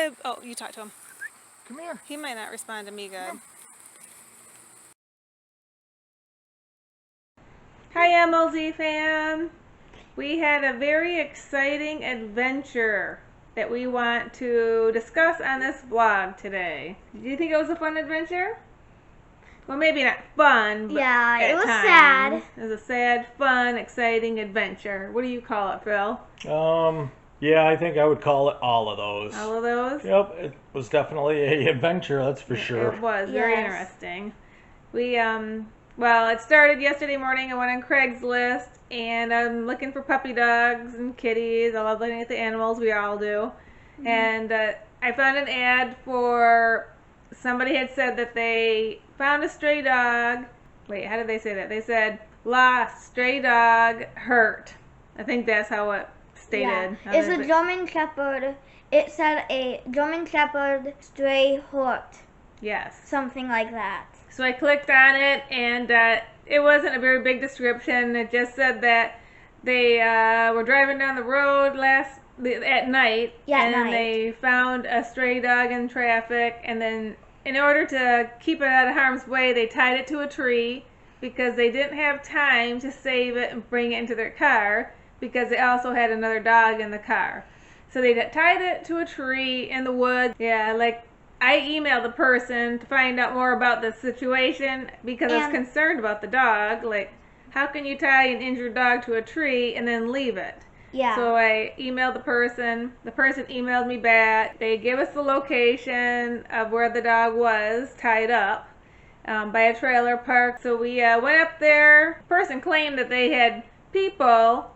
babe. Oh, you talk to him. Come here. He might not respond to me good. Hi, MLZ fam. We had a very exciting adventure that we want to discuss on this vlog today. Do you think it was a fun adventure? Well, maybe not fun, but yeah, it was times. sad. It was a sad, fun, exciting adventure. What do you call it, Phil? Yeah, I think I would call it all of those. All of those? Yep, it was definitely a adventure, that's for sure. It was very Yes. interesting. We, well, it started yesterday morning. I went on Craigslist, and I'm looking for puppy dogs and kitties. I love looking at the animals. We all do. Mm-hmm. And I found an ad for, somebody had said that they found a stray dog. Wait, how did they say that? They said, lost, stray dog, hurt. I think that's how it stated. Yeah. It's a German Shepherd. It said a German Shepherd stray hurt. Yes. Something like that. So I clicked on it, and it wasn't a very big description. It just said that they were driving down the road at night, and they found a stray dog in traffic, and then in order to keep it out of harm's way, they tied it to a tree because they didn't have time to save it and bring it into their car because they also had another dog in the car. So they tied it to a tree in the woods. Yeah, like, I emailed the person to find out more about the situation because I was concerned about the dog. Like, how can you tie an injured dog to a tree and then leave it? Yeah. So I emailed the person. The person emailed me back. They gave us the location of where the dog was tied up by a trailer park. So we went up there. The person claimed that they had people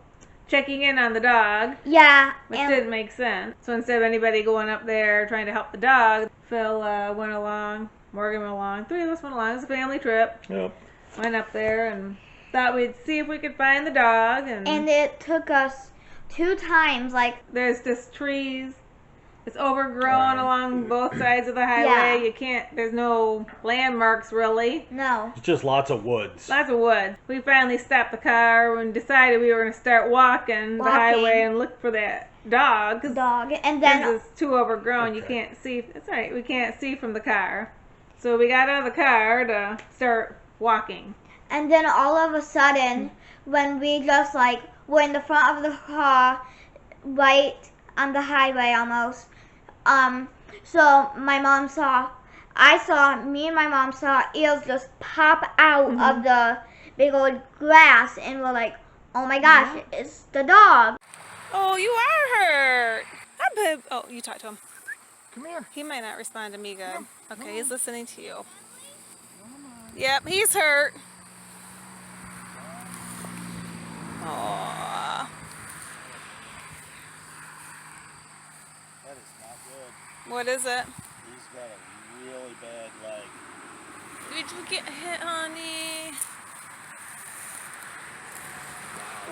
checking in on the dog. Yeah. Which didn't make sense. So instead of anybody going up there trying to help the dog, Phil went along, Morgan went along, 3 of us went along. It was a family trip. Yep. Went up there and thought we'd see if we could find the dog. And it took us 2 times, like... There's just trees. It's overgrown along both sides of the highway. Yeah. There's no landmarks really. No. It's just lots of woods. Lots of woods. We finally stopped the car and decided we were going to start walking the highway and look for that dog. And then it's too overgrown. You can't see. That's right. We can't see from the car. So we got out of the car to start walking. And then all of a sudden, when we just like were in the front of the car, right on the highway almost, so me and my mom saw eels just pop out of the big old grass, and we're like, oh my gosh, it's the dog. Oh, you are hurt. Hi, babe. Oh, you talk to him. Come here. He might not respond to me good. Okay, he's listening to you. Yep, he's hurt. Aww. That is not good. What is it? He's got a really bad leg. Did you get hit, honey?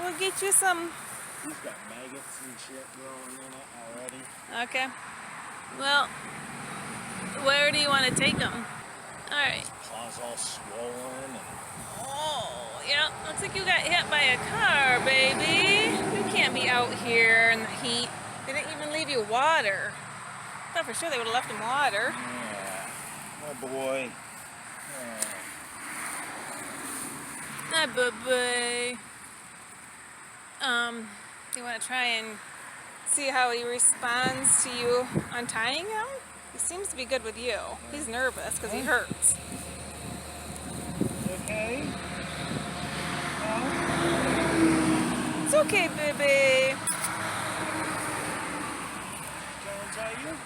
We'll get you some. He's got maggots and shit growing in it already. Okay. Well, where do you want to take him? Alright. His paw's all swollen and... Oh, yeah. Looks like you got hit by a car, baby. You can't be out here in the heat. They didn't even leave you water. I thought for sure they would have left him water. Yeah. Oh boy. Hi, boo-boo. You want to try and see how he responds to you untying him? He seems to be good with you. He's nervous because he hurts. Okay? It's okay, baby. Can I tie you?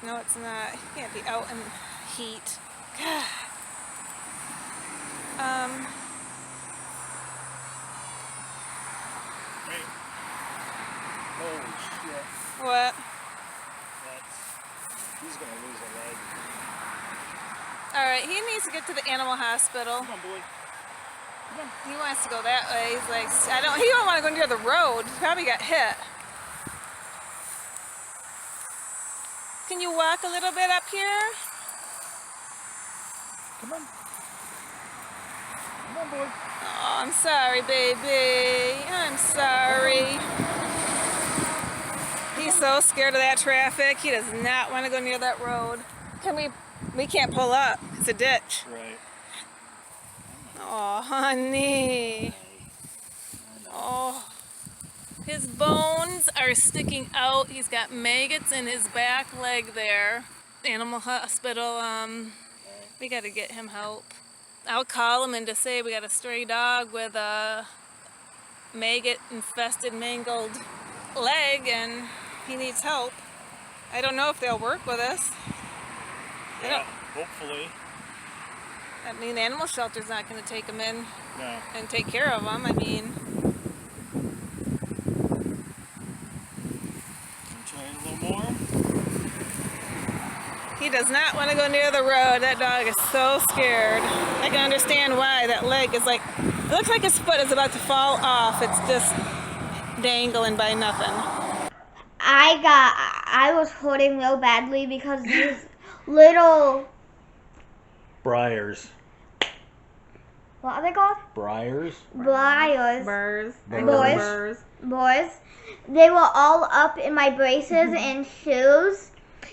No, it's not. He can't be out in the heat. God. Hey. Holy shit. What? He's gonna lose a leg. Alright, he needs to get to the animal hospital. Come on, boy. Come on. He wants to go that way. He's like, he don't want to go near the road. He probably got hit. Can you walk a little bit up here? Come on. Come on, boy. Oh, I'm sorry, baby. I'm sorry. so scared of that traffic. He does not want to go near that road. We can't pull up. It's a ditch. Right. Oh, honey. Oh. His bones are sticking out. He's got maggots in his back leg there. Animal hospital, we got to get him help. I'll call him and just say we got a stray dog with a maggot-infested, mangled leg and he needs help. I don't know if they'll work with us. Yeah, hopefully. I mean, the animal shelter's not going to take him in No. and take care of him. I mean, Try it a little more. he does not want to go near the road. That dog is so scared. I can understand why. That leg is like, it looks like his foot is about to fall off. It's just dangling by nothing. I was hurting real badly because these little, Briars. what are they called? Briars? Briars. Burrs. Boys. Burrs. Boys. They were all up in my braces and shoes.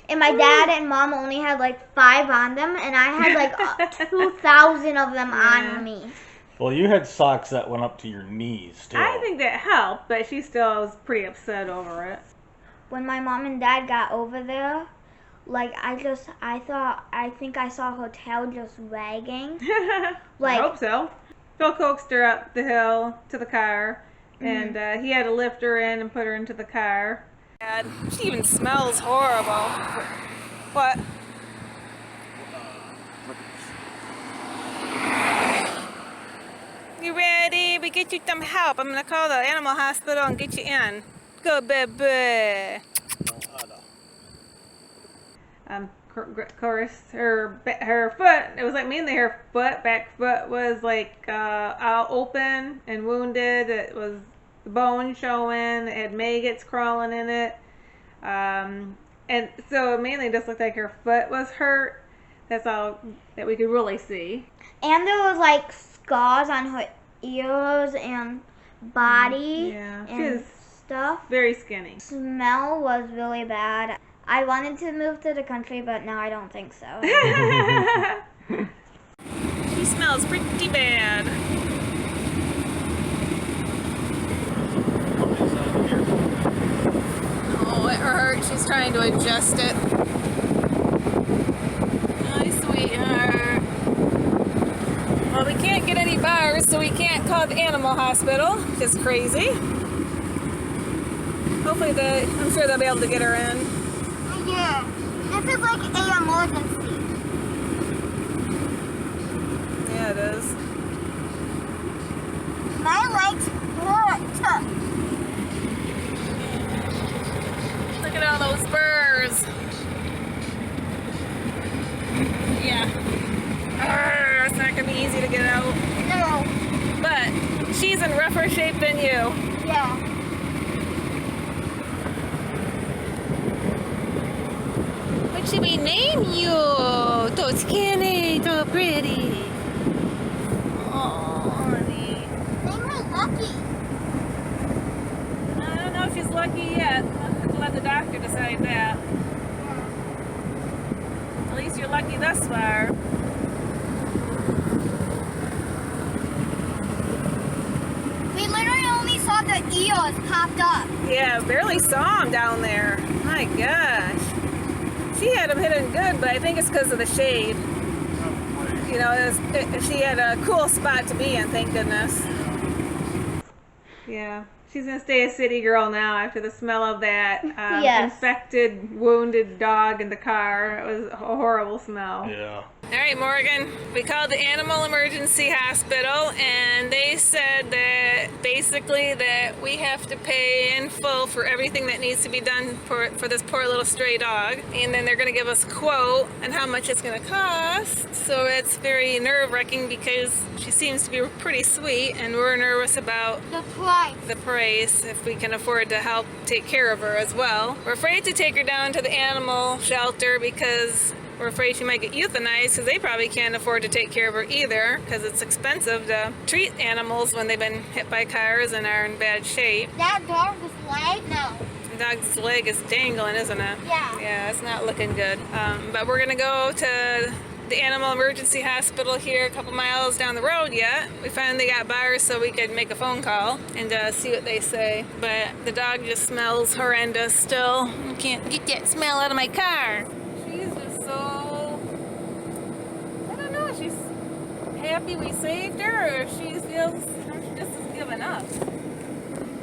And my dad and mom only had like 5 on them, and I had like 2,000 of them on me. Well, you had socks that went up to your knees, too. I think that helped, but she still was pretty upset over it. When my mom and dad got over there, like I think I saw her tail just wagging. I hope so. Phil coaxed her up the hill to the car, and he had to lift her in and put her into the car. She even smells horrible. What? You ready? We get you some help. I'm gonna call the animal hospital and get you in. Go, baby. Of course, her foot, it was like mainly her foot, back foot was like all open and wounded. It was bone showing, it had maggots crawling in it. And so it mainly just looked like her foot was hurt. That's all that we could really see. And there was like scars on her ears and body and stuff. Very skinny. Smell was really bad. I wanted to move to the country, but now I don't think so. She smells pretty bad. Oh, it hurts. She's trying to adjust it. Hi, sweetheart. Well, we can't get any bars, so we can't call the animal hospital, which is crazy. Hopefully, I'm sure they'll be able to get her in. Yeah, this is like an emergency. Yeah, it is. My legs hurt. Look at all those burrs. Yeah. It's not going to be easy to get out. No. But she's in rougher shape than you. Yeah. What should we name you? So skinny, so pretty. Oh, honey. Name me Lucky. I don't know if she's lucky yet. I'll have to let the doctor decide that. At least you're lucky thus far. We literally only saw the ears popped up. Yeah, barely saw him down there. My gosh. She had him hidden good, but I think it's because of the shade. You know, she had a cool spot to be in, thank goodness. Yeah, she's going to stay a city girl now after the smell of that infected, wounded dog in the car. It was a horrible smell. Yeah. All right, Morgan, we called the Animal Emergency Hospital, and they said that basically that we have to pay in full for everything that needs to be done for this poor little stray dog. And then they're going to give us a quote on how much it's going to cost. So it's very nerve-wracking because she seems to be pretty sweet, and we're nervous about the price, if we can afford to help take care of her as well. We're afraid to take her down to the animal shelter because we're afraid she might get euthanized because they probably can't afford to take care of her either because it's expensive to treat animals when they've been hit by cars and are in bad shape. That dog was white? No. The dog's leg is dangling, isn't it? Yeah. Yeah, it's not looking good. But we're gonna go to the animal emergency hospital here a couple miles down the road yet. We finally got bars so we could make a phone call and see what they say. But the dog just smells horrendous still. I can't get that smell out of my car. She's just so, I don't know, she's happy we saved her, or if she feels she just has given up.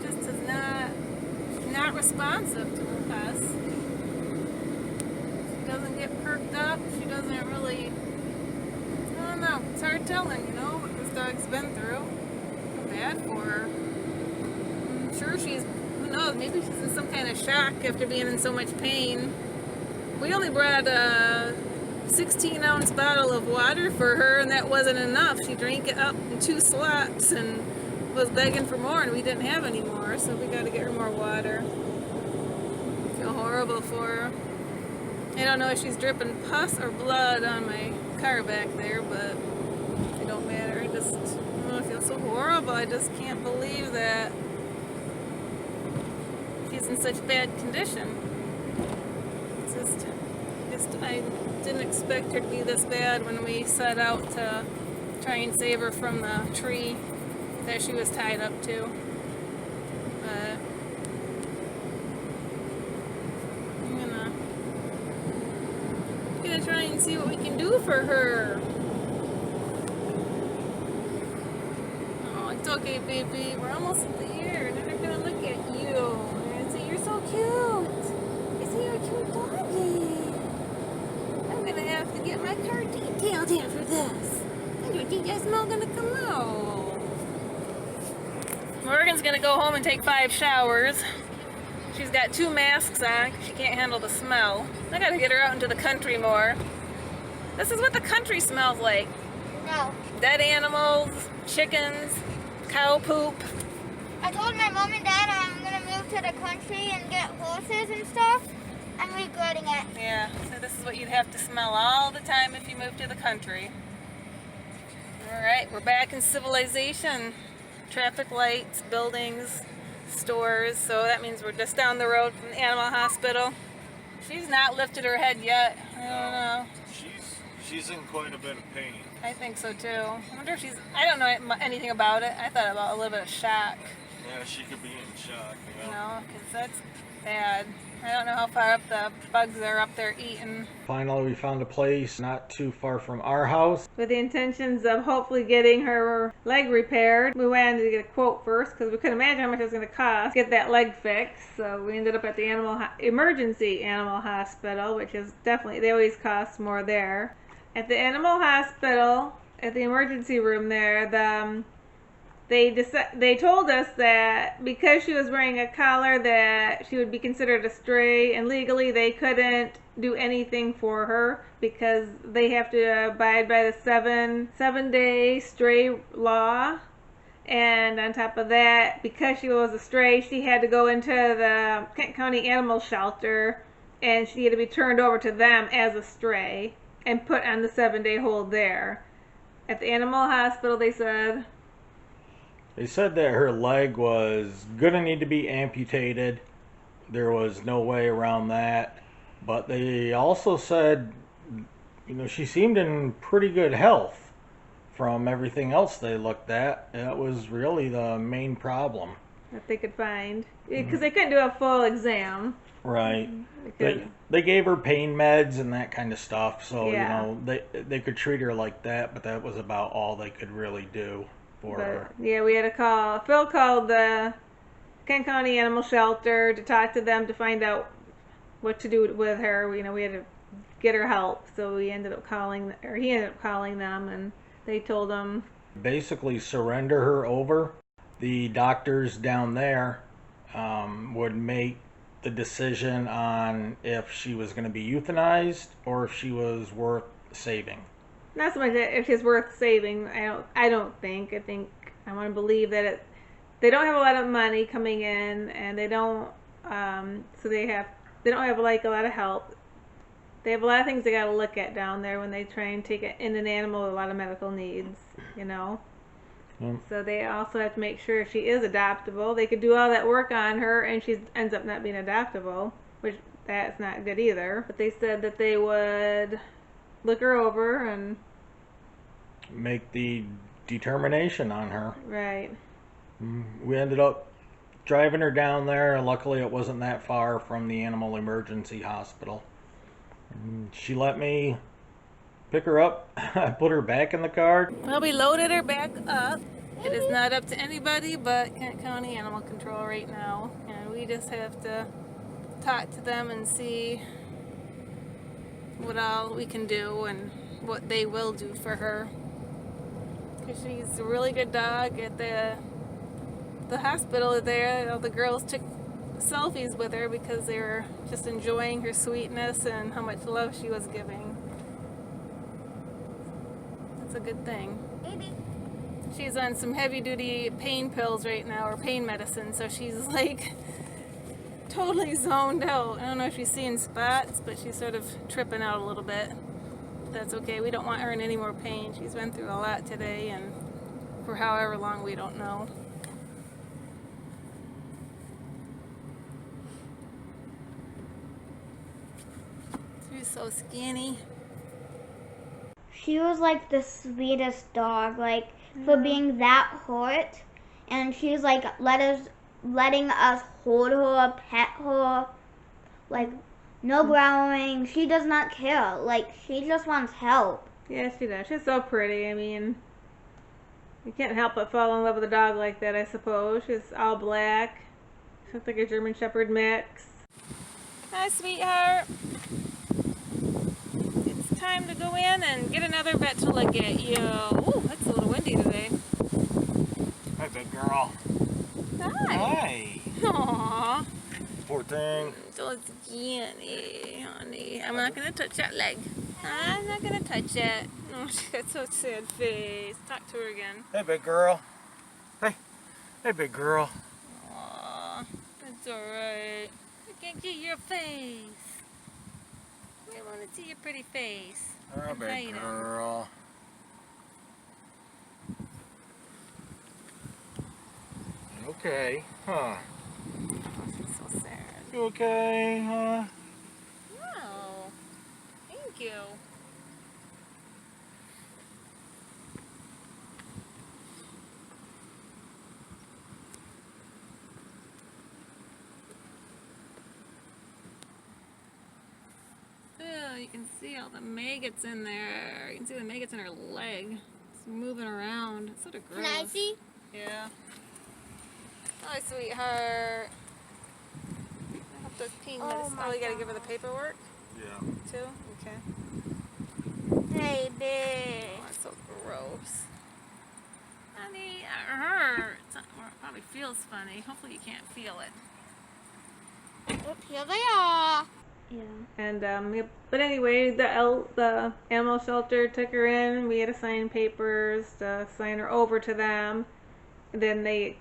Just is not responsive to us. She doesn't get perked up. She doesn't really, I don't know. It's hard telling, you know, what this dog's been through. Feel bad for her. I'm sure she's, who knows, maybe she's in some kind of shock after being in so much pain. We only brought a 16-ounce bottle of water for her, and that wasn't enough. She drank it up in 2 slots and was begging for more, and we didn't have any more, so we got to get her more water. I feel horrible for her. I don't know if she's dripping pus or blood on my car back there, but it don't matter. I just, I feel so horrible. I just can't believe that she's in such bad condition. It's just I didn't expect her to be this bad when we set out to try and save her from the tree that she was tied up to. But I'm gonna try and see what we can do for her. Oh, it's okay, baby. We're almost there. Then they're gonna look at you and say, "You're so cute. I see you're a cute doggy. I'm gonna have to get my car detailed after this. And your detail smell gonna come out." Morgan's gonna go home and take 5 showers. She's got 2 masks on. She can't handle the smell. I gotta get her out into the country more. This is what the country smells like. No. Dead animals, chickens, cow poop. I told my mom and dad I'm gonna move to the country and get horses and stuff. I'm regretting it. Yeah, so this is what you'd have to smell all the time if you moved to the country. Alright, we're back in civilization. Traffic lights, buildings, stores, so that means we're just down the road from the animal hospital. She's not lifted her head yet. I don't know. She's in quite a bit of pain. I think so too. I wonder if I don't know anything about it. I thought about a little bit of shock. Yeah, she could be in shock, You know, because that's bad. I don't know how far up the bugs are up there eating. Finally, we found a place not too far from our house. With the intentions of hopefully getting her leg repaired. We wanted to get a quote first because we couldn't imagine how much it was going to cost to get that leg fixed. So we ended up at the emergency animal hospital, which is definitely, they always cost more there. At the animal hospital, at the emergency room there, they told us that because she was wearing a collar that she would be considered a stray, and legally they couldn't do anything for her because they have to abide by the seven-day stray law. And on top of that, because she was a stray, she had to go into the Kent County Animal Shelter, and she had to be turned over to them as a stray and put on the 7-day hold there. At the animal hospital, they said that her leg was gonna need to be amputated. There was no way around that. But they also said, you know, she seemed in pretty good health from everything else they looked at. That was really the main problem that they could find, because they couldn't do a full exam. Right. They gave her pain meds and that kind of stuff, so yeah. You know, they could treat her like that, but that was about all they could really do for her. Yeah, we had to call. Phil called the Kent County Animal Shelter to talk to them to find out what to do with her. You know, we had to get her help, so he ended up calling them, and they told him basically surrender her over. The doctors down there would make the decision on if she was going to be euthanized or if she was worth saving. Not so much that if she's worth saving. I don't think. I want to believe that they don't have a lot of money coming in, and they don't. So they don't have like a lot of help. They have a lot of things they got to look at down there when they try and take in an animal with a lot of medical needs. You know. So they also have to make sure she is adoptable. They could do all that work on her and she ends up not being adoptable, which that's not good either. But they said that they would look her over and make the determination on her. Right. We ended up driving her down there. Luckily, it wasn't that far from the animal emergency hospital. She let me pick her up. I put her back in the car. Well, we loaded her back up. It is not up to anybody but Kent County Animal Control right now. And we just have to talk to them and see what all we can do and what they will do for her. Because she's a really good dog. At the hospital there, all the girls took selfies with her because they were just enjoying her sweetness and how much love she was giving. That's a good thing. Maybe. She's on some heavy-duty pain pills right now, or pain medicine, so she's like totally zoned out. I don't know if she's seeing spots, but she's sort of tripping out a little bit. That's okay. We don't want her in any more pain. She's been through a lot today, and for however long, we don't know. She's so skinny. She was like the sweetest dog, like for being that hurt, and she's like letting us hold her, pet her, like no growling. She does not care. Like she just wants help. Yeah, she does. She's so pretty. I mean, you can't help but fall in love with a dog like that, I suppose. She's all black. She looks like a German Shepherd mix. Hi, sweetheart. It's time to go in and get another vet to look at you. Ooh, it's a little windy today. Hi, big girl. Hi. Hi. Aww. Poor thing. So skinny, honey. I'm not going to touch that leg. I'm not going to touch it. Oh, she got so sad face. Talk to her again. Hey, big girl. Hey. Hey, big girl. Aw, that's alright. I can't get your face. I want to see your pretty face. Oh, big girl. Okay, huh? Oh, she's so sad. You okay, huh? No. Thank you. Oh, you can see all the maggots in there. You can see the maggots in her leg. It's moving around. It's sort of gross. Can I see? Yeah. Hi, sweetheart. I hope those pain medicine. Oh, you gotta give her the paperwork Yeah. too? Okay. Hey, babe. Oh, that's so gross. Honey, it hurts. Or it probably feels funny. Hopefully you can't feel it. Oh, here they are. Yeah. And yep. But anyway, the animal shelter took her in. We had to sign papers to sign her over to them. And then they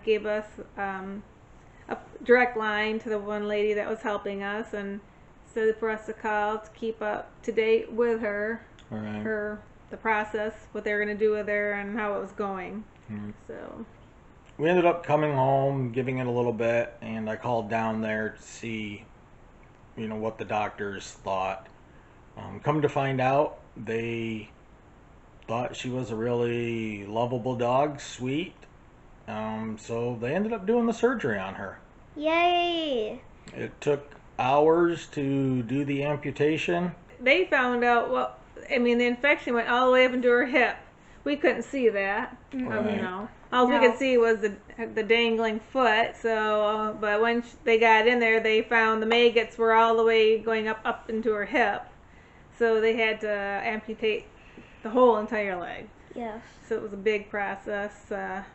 gave us a direct line to the one lady that was helping us, and said for us to call to keep up to date with her, All right. the process, what they were going to do with her, and how it was going. Mm-hmm. So We ended up coming home, giving it a little bit, and I called down there to see, what the doctors thought. Come to find out, they thought she was a really lovable dog, sweet. So they ended up doing the surgery on her. Yay. It took hours to do the amputation. they found out, the infection went all the way up into her hip. We couldn't see that. Right. All we could see was the dangling foot. So, but when they got in there, they found the maggots were all the way going up into her hip. So they had to amputate the whole entire leg. Yes. So it was a big process,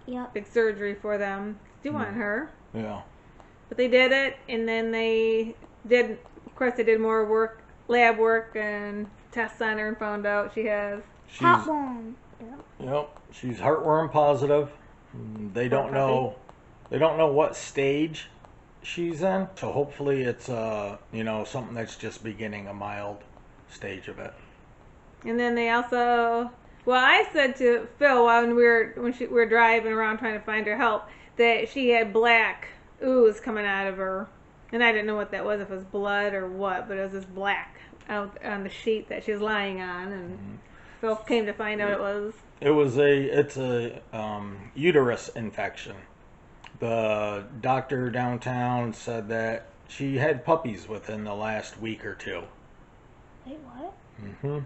Yep. big surgery for them to do on her. Yeah. But they did it, and then they did more work, lab work, and tests on her, and found out she has She's, Heartworm. Yep. She's heartworm positive. They don't know. They don't know what stage she's in. So hopefully it's something that's just beginning, a mild stage of it. And then they also Well, I said to Phil when we were driving around trying to find her help that she had black ooze coming out of her, and I didn't know what that was, if it was blood or what, but it was just black out on the sheet that she was lying on, and Phil came to find out it's a uterus infection. The doctor downtown said that she had puppies within the last week or two. Wait, what? Mm-hmm.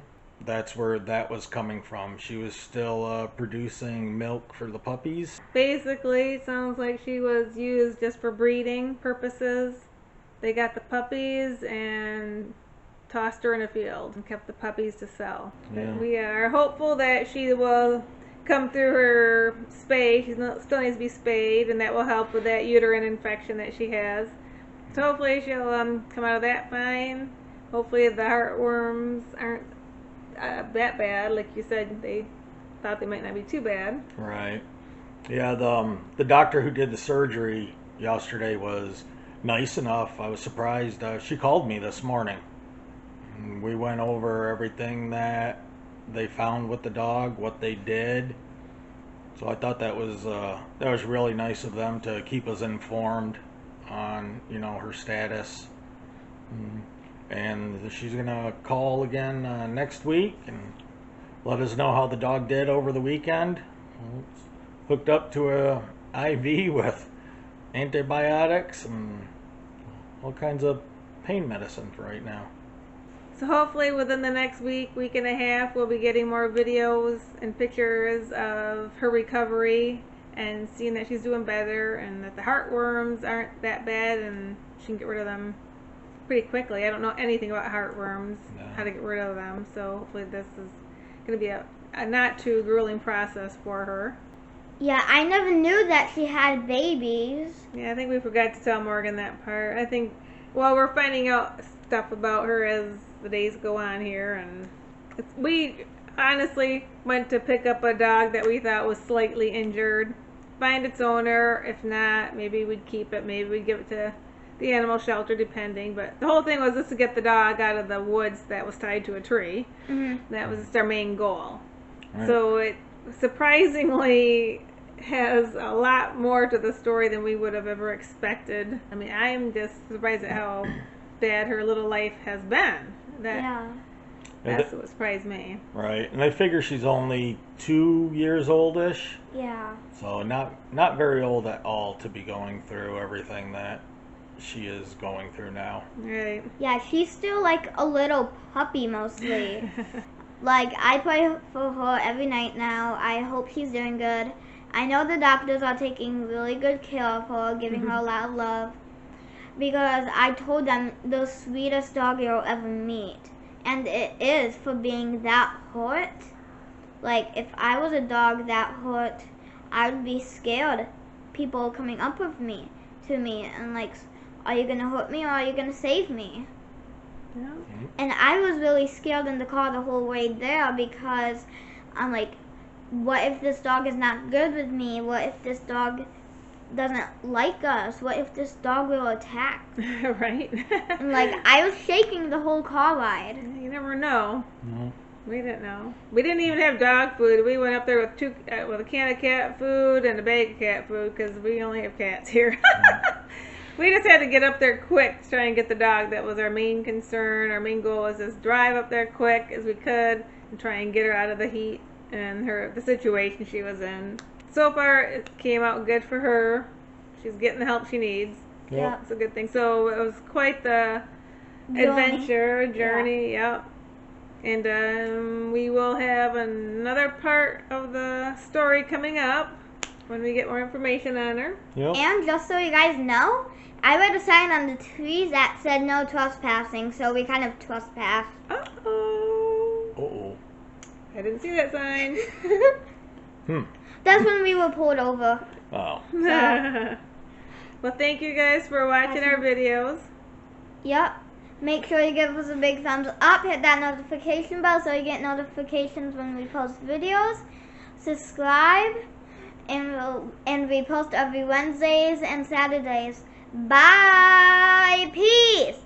That's where that was coming from. She was still producing milk for the puppies. Basically, it sounds like she was used just for breeding purposes. They got the puppies and tossed her in a field and kept the puppies to sell. Yeah. We are hopeful that she will come through her spay. She still needs to be spayed, and that will help with that uterine infection that she has. So hopefully she'll come out of that fine. Hopefully the heartworms aren't that bad. Like you said, they thought they might not be too bad. Right. Yeah, the doctor who did the surgery yesterday was nice enough. I was surprised. She called me this morning. We went over everything that they found with the dog, what they did. So I thought that was really nice of them to keep us informed on, her status. And she's gonna call again next week and let us know how the dog did over the weekend. It's hooked up to a IV with antibiotics and all kinds of pain medicine for right now. So hopefully within the next week and a half, we'll be getting more videos and pictures of her recovery and seeing that she's doing better and that the heartworms aren't that bad and she can get rid of them pretty quickly. I don't know anything about heartworms, how to get rid of them, so hopefully this is going to be a not too grueling process for her. Yeah, I never knew that she had babies. Yeah, I think we forgot to tell Morgan that part. I think, well, we're finding out stuff about her as the days go on here, and we honestly went to pick up a dog that we thought was slightly injured, find its owner. If not, maybe we'd keep it, maybe we'd give it to the animal shelter, depending. But the whole thing was just to get the dog out of the woods that was tied to a tree. That was just our main goal. Right. So it surprisingly has a lot more to the story than we would have ever expected. I mean, I'm just surprised at how bad her little life has been. That's what surprised me. Right, and I figure she's only 2 years oldish. Yeah. So not very old at all to be going through everything that she is going through now. Right. Yeah, she's still like a little puppy mostly. Like, I pray for her every night now. I hope she's doing good. I know the doctors are taking really good care of her, giving her a lot of love. Because I told them the sweetest dog you'll ever meet. And it is for being that hurt. Like, if I was a dog that hurt, I would be scared. People coming up to me and like, are you gonna hurt me or are you gonna save me? Yeah. And I was really scared in the car the whole way there because I'm like, what if this dog is not good with me? What if this dog doesn't like us? What if this dog will attack? Right. And like, I was shaking the whole car ride. You never know. No. We didn't know. We didn't even have dog food. We went up there with a can of cat food and a bag of cat food because we only have cats here. We just had to get up there quick to try and get the dog. That was our main concern. Our main goal was just drive up there quick as we could and try and get her out of the heat and the situation she was in. So far, it came out good for her. She's getting the help she needs. Yeah. It's a good thing. So it was quite the journey. Yep. And we will have another part of the story coming up when we get more information on her. Yep. And just so you guys know, I read a sign on the trees that said no trespassing, so we kind of trespassed. Uh-oh. Uh-oh. I didn't see that sign. That's when we were pulled over. Oh. Well, thank you guys for watching our videos. Yep. Make sure you give us a big thumbs up. Hit that notification bell so you get notifications when we post videos. Subscribe. And we post every Wednesdays and Saturdays. Bye. Peace.